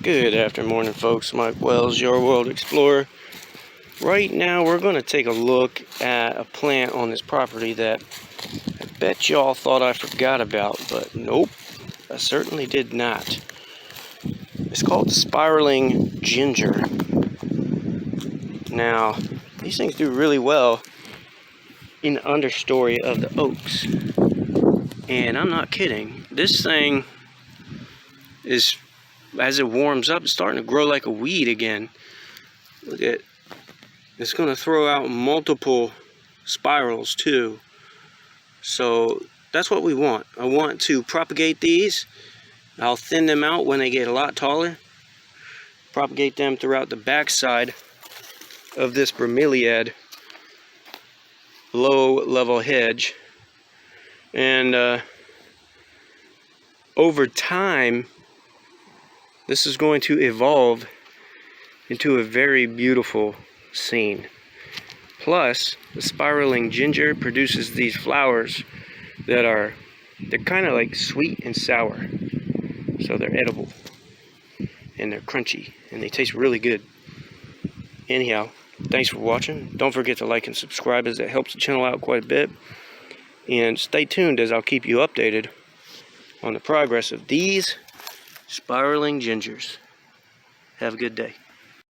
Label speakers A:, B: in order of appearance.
A: Good afternoon, folks. Mike Wells, your World Explorer. Right now, we're going to take a look at a plant on this property that I bet y'all thought I forgot about, but nope, I certainly did not. It's called spiraling ginger. Now, these things do really well in the understory of the oaks. And I'm not kidding. This thing is, as it warms up, it's starting to grow like a weed again. Look at, it's going to throw out multiple spirals too. So that's what we want. I want to propagate these. I'll thin them out when they get a lot taller. Propagate them throughout the backside of this bromeliad low level hedge. And over time, this is going to evolve into a very beautiful scene. Plus, the spiraling ginger produces these flowers that they're kind of like sweet and sour. So they're edible and they're crunchy and they taste really good. Anyhow, thanks for watching. Don't forget to like and subscribe, as it helps the channel out quite a bit. And stay tuned, as I'll keep you updated on the progress of these spiraling gingers. Have a good day.